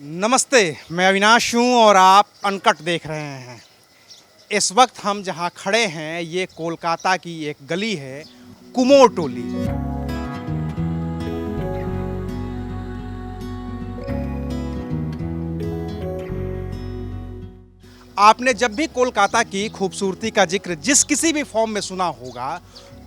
नमस्ते, मैं अविनाश हूँ और आप अनकट देख रहे हैं। इस वक्त हम जहाँ खड़े हैं ये कोलकाता की एक गली है, कुमोरटोली। आपने जब भी कोलकाता की खूबसूरती का जिक्र जिस किसी भी फॉर्म में सुना होगा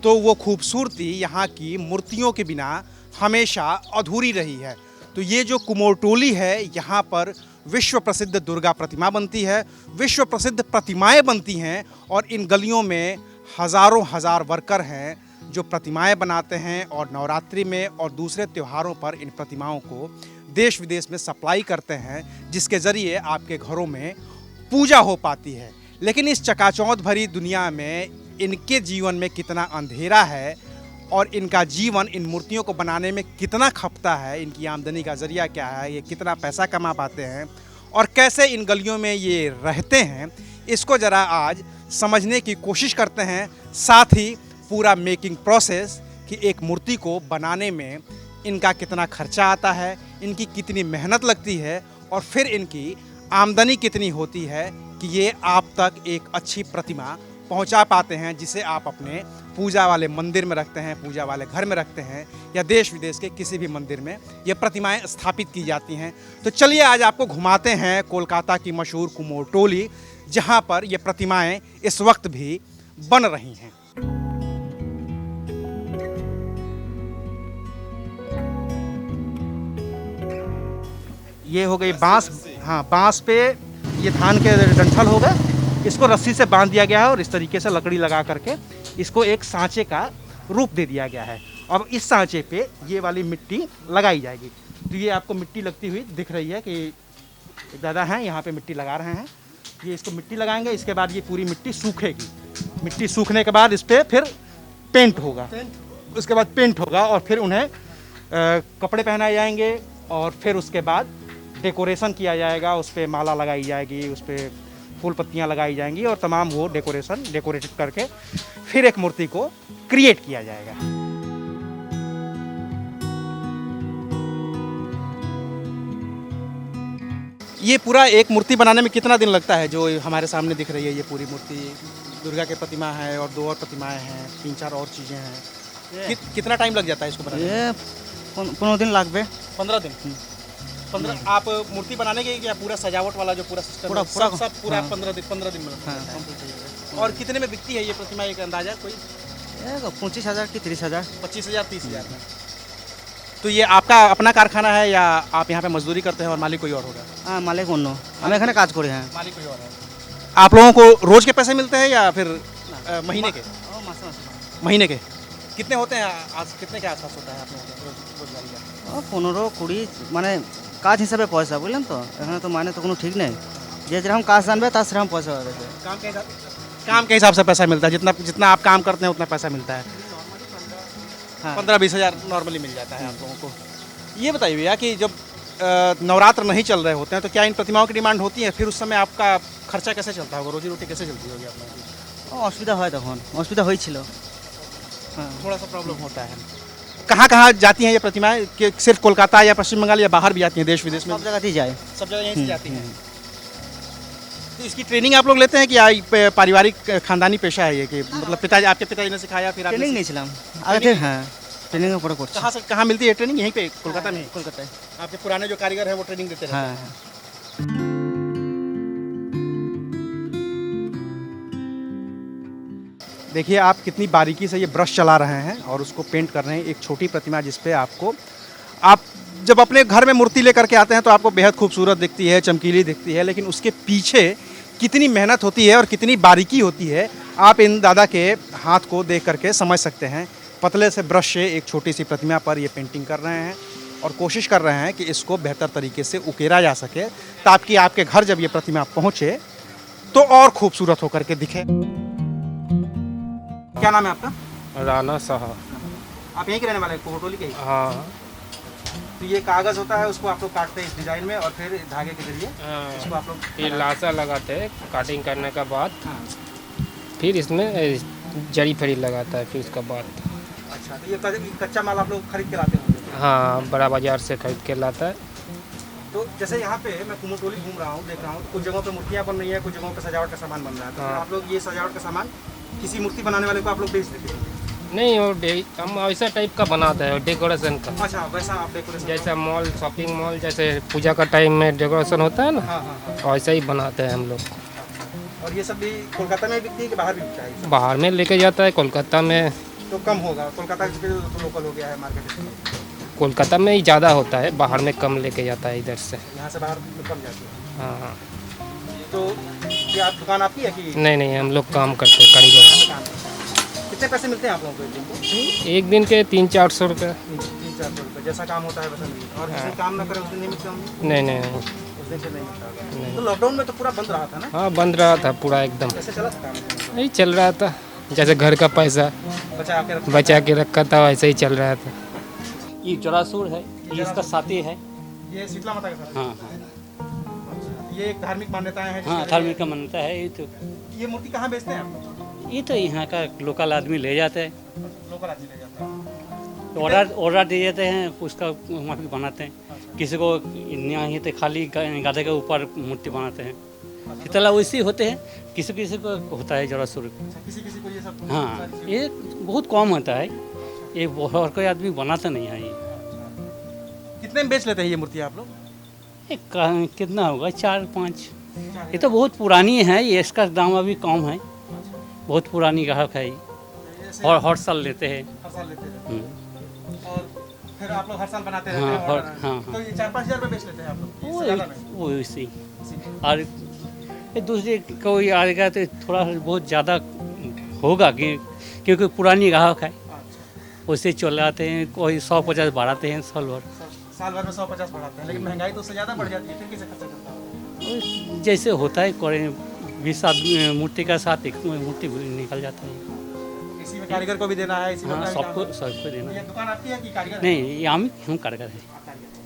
तो वो खूबसूरती यहाँ की मूर्तियों के बिना हमेशा अधूरी रही है। तो ये जो कुमोरटोली है यहाँ पर विश्व प्रसिद्ध दुर्गा प्रतिमा बनती है, विश्व प्रसिद्ध प्रतिमाएं बनती हैं और इन गलियों में हज़ारों हज़ार वर्कर हैं जो प्रतिमाएं बनाते हैं और नवरात्रि में और दूसरे त्योहारों पर इन प्रतिमाओं को देश विदेश में सप्लाई करते हैं, जिसके ज़रिए आपके घरों में पूजा हो पाती है। लेकिन इस चकाचौंध भरी दुनिया में इनके जीवन में कितना अंधेरा है और इनका जीवन इन मूर्तियों को बनाने में कितना खपता है, इनकी आमदनी का ज़रिया क्या है, ये कितना पैसा कमा पाते हैं और कैसे इन गलियों में ये रहते हैं, इसको ज़रा आज समझने की कोशिश करते हैं। साथ ही पूरा मेकिंग प्रोसेस कि एक मूर्ति को बनाने में इनका कितना खर्चा आता है, इनकी कितनी मेहनत लगती है और फिर इनकी आमदनी कितनी होती है कि ये आप तक एक अच्छी प्रतिमा पहुंचा पाते हैं जिसे आप अपने पूजा वाले मंदिर में रखते हैं, पूजा वाले घर में रखते हैं या देश विदेश के किसी भी मंदिर में ये प्रतिमाएं स्थापित की जाती हैं। तो चलिए आज आपको घुमाते हैं कोलकाता की मशहूर कुमोरटोली, जहां पर ये प्रतिमाएं इस वक्त भी बन रही हैं। ये हो गई बांस, हाँ बांस पे ये धान के डंठल होगा, इसको रस्सी से बांध दिया गया है और इस तरीके से लकड़ी लगा करके इसको एक सांचे का रूप दे दिया गया है। अब इस सांचे पे ये वाली मिट्टी लगाई जाएगी। तो ये आपको मिट्टी लगती हुई दिख रही है कि दादा हैं यहाँ पे मिट्टी लगा रहे हैं। ये इसको मिट्टी लगाएंगे, इसके बाद ये पूरी मिट्टी सूखेगी। मिट्टी सूखने के बाद इस पर फिर पेंट होगा, उसके बाद पेंट होगा और फिर उन्हें कपड़े पहनाए जाएंगे और फिर उसके बाद डेकोरेशन किया जाएगा। उस पर माला लगाई जाएगी, उस पर फूल पत्तियाँ लगाई जाएंगी और तमाम वो डेकोरेटेड करके फिर एक मूर्ति को क्रिएट किया जाएगा। ये पूरा एक मूर्ति बनाने में कितना दिन लगता है? जो हमारे सामने दिख रही है ये पूरी मूर्ति दुर्गा की प्रतिमा है और 2 और प्रतिमाएं हैं, 3-4 और चीज़ें हैं। कितना टाइम लग जाता है इसको बनाने में? ये 15 दिन लागबे। 15 दिन। 15 आप मूर्ति बनाने के या पूरा सजावट वाला जो पूरा सिस्टम पूरा सब पूरा हाँ। 15 दिन में लगता है। हाँ। और कितने में बिकती है ये प्रतिमा, एक अंदाजा कोई? 25,000 की 30,000। 25,000 30,000 में। तो ये आपका अपना कारखाना है या आप यहाँ पे मजदूरी करते हैं और मालिक कोई और होगा? हाँ मालिक अन्य हम एखे काज करे हैं। मालिक कोई और है। आप लोगों को रोज के पैसे मिलते हैं या फिर महीने के? महीने के कितने होते हैं? आज कितने के आसपास होता है आप लोगों का रोजगारी का? 15-20 माने काज हिसाबे पैसा बुझलें तो एखने तो माने तो कोनो ठीक नहीं। जे जेरकम काज जानबे तार सेरकम पैसा होबे। काम के हिसाब से पैसा मिलता है, जितना आप काम करते हैं उतना पैसा मिलता है। हाँ। 15-20 हज़ार नॉर्मली मिल जाता है आप लोगों को। ये बताइए भैया कि जब नवरात्र नहीं चल रहे होते हैं तो क्या इन प्रतिमाओं की डिमांड होती है? फिर उस समय आपका खर्चा कैसे चलता होगा, रोजी रोटी कैसे चलती होगी आप लोगों की? असुविधा হয় তখন असुविधा হয়েছিল। हाँ थोड़ा सा प्रॉब्लम होता है। कहाँ कहाँ जाती हैं ये प्रतिमाएं? कि सिर्फ कोलकाता या पश्चिम बंगाल या बाहर भी जाती हैं, देश विदेश में? सब जगह ही जाए। सब जगह यहीं से जाती हैं। तो इसकी ट्रेनिंग आप लोग लेते हैं कि पारिवारिक खानदानी पेशा है ये, कि मतलब पिताजी आपके पिताजी ने सिखाया फिर ट्रेनिंग आपने? नहीं ছিলাম আগে থেকে। হ্যাঁ ট্রেনিং এর পরে করছি। कहाँ से कहाँ मिलती है ट्रेनिंग? यहीं पे कोलकाता में? কলকাতায়। आपके पुराने जो कारीगर हैं वो ट्रेनिंग देते रहते हैं? हाँ। देखिए आप कितनी बारीकी से ये ब्रश चला रहे हैं और उसको पेंट कर रहे हैं। एक छोटी प्रतिमा जिस पे आपको, आप जब अपने घर में मूर्ति लेकर के आते हैं तो आपको बेहद खूबसूरत दिखती है, चमकीली दिखती है, लेकिन उसके पीछे कितनी मेहनत होती है और कितनी बारीकी होती है आप इन दादा के हाथ को देख करके समझ सकते हैं। पतले से ब्रश से एक छोटी सी प्रतिमा पर ये पेंटिंग कर रहे हैं और कोशिश कर रहे हैं कि इसको बेहतर तरीके से उकेरा जा सके ताकि आपके घर जब ये प्रतिमा पहुँचे तो और खूबसूरत होकर के दिखे। क्या नाम है आपका? राना साहा। आप यहीं के रहने वाले हैं, कोटोली के ही? हाँ। तो ये कागज़ होता है, उसको आप लोग काटते हैं इस डिज़ाइन में और फिर धागे के जरिए इसको आप लोग ये लाशा लगाते हैं काटिंग करने के बाद, हाँ। फिर इसमें जड़ी फरी लगाता है फिर उसके बाद। अच्छा, तो ये कच्चा माल आप लोग खरीद के लाते होंगे? हाँ, बड़ा बाजार से खरीद के लाता है। तो जैसे यहाँ पे मैं कुमोटोली घूम रहा हूँ, देख रहा हूँ, तो कुछ जगहों पे मूर्तियाँ बन रही है, कुछ जगहों पे सजावट का सामान बन रहा है। तो फिर हाँ। आप लोग ये सजावट का सामान किसी मूर्ति बनाने वाले को आप लोग बेच देते हैं? नहीं वो हम ऐसा टाइप का बनाते हैं डेकोरेशन का, अच्छा, वैसा आप डेकोरेशन। जैसा मॉल शॉपिंग मॉल जैसे पूजा का टाइम में डेकोरेशन होता है ना, हाँ हाँ हाँ। वैसा ही बनाते हैं हम लोग। और ये सब भी कोलकाता में बिकती है कि बाहर भी बिकता है ये सब? बाहर में लेके जाता है, कोलकाता में। तो कम होगा, कोलकाता के तो लोकल हो गया है मार्केट, कोलकाता में ही ज़्यादा होता है, बाहर में कम लेके जाता है इधर से। यहाँ से बाहर कम जाती है। हाँ हाँ। तो ये आप दुकान आपकी है कि नहीं नहीं, हम लोग काम करते हैं कारीगर। काम? कितने पैसे मिलते हैं आप लोगों को एक दिन को? एक दिन के 300-400 रुपये। 300-400 रुपये, जैसा काम होता है वैसा मिलता है। और जिस दिन काम ना करें उस दिन नहीं मिलते होंगे? नहीं नहीं नहीं। उस दिन फिर नहीं मिलता होगा। नहीं। तो लॉकडाउन में तो पूरा बंद रहा था ना? हाँ बंद रहा था पूरा एकदम, कैसे चला था काम? यही चल रहा था, जैसे घर का पैसा बचा के रखा था वैसे ही चल रहा था। ये जरासुर है, ये इसका साथी है। ये शीतला माता के साथ? हाँ हाँ ये एक धार्मिक मान्यताएं हैं हाँ, जिसके धार्मिक का मान्यता है। ये मूर्ति कहाँ बेचते हैं आप? ये तो यहाँ का लोकल आदमी ले जाते हैं, लोकल आदमी ले जाता है। ऑर्डर दे देते हैं, उसका वहाँ पे बनाते हैं। किसी को यहाँ ही तो खाली गाधे के ऊपर मूर्ति बनाते हैं, शीतला वैसे ही होते हैं। किसी किसी को होता है जरासुर। किसी किसी को ये सब हाँ, ये बहुत कम होता है, ये और कोई आदमी बनाता नहीं है। ये कितने में बेच लेते हैं ये मूर्ति आप लोग? कितना होगा, 4-5। ये तो बहुत पुरानी है, ये इसका दाम अभी कम है, बहुत पुरानी ग्राहक है ये, और हर साल लेते हैं। हर साल लेते हैं। हम्म। और फिर आप लोग हर साल बनाते हाँ, रहते हैं हाँ, order? हाँ। तो ये 4-5 हज़ार रुपये बेच लेते हैं आप लोग? वो इससे ज़्यादा नहीं? वो वैसे ही। और ये दूसरे कोई आएगा तो थोड़ा बहुत ज़्यादा होगा, क्योंकि पुरानी ग्राहक है, अच्छा। उससे चलाते हैं। कोई 100-50 बढ़ाते हैं साल भर। साल भर में 150 बढ़ाते हैं, लेकिन महंगाई तो उससे ज़्यादा बढ़ जाती है, फिर कैसे खर्चा करता है? और जैसे होता है, करें 20 आदमी मूर्ति का साथ एक मूर्ति निकल जाता है। इसी में कारीगर को भी देना है, इसी में हाँ, अपना भी काम है। सबको देना ये है। दुकान आपकी है कि कारीगर है? नहीं, ये हम कारीगर है। आप कारीगर हैं।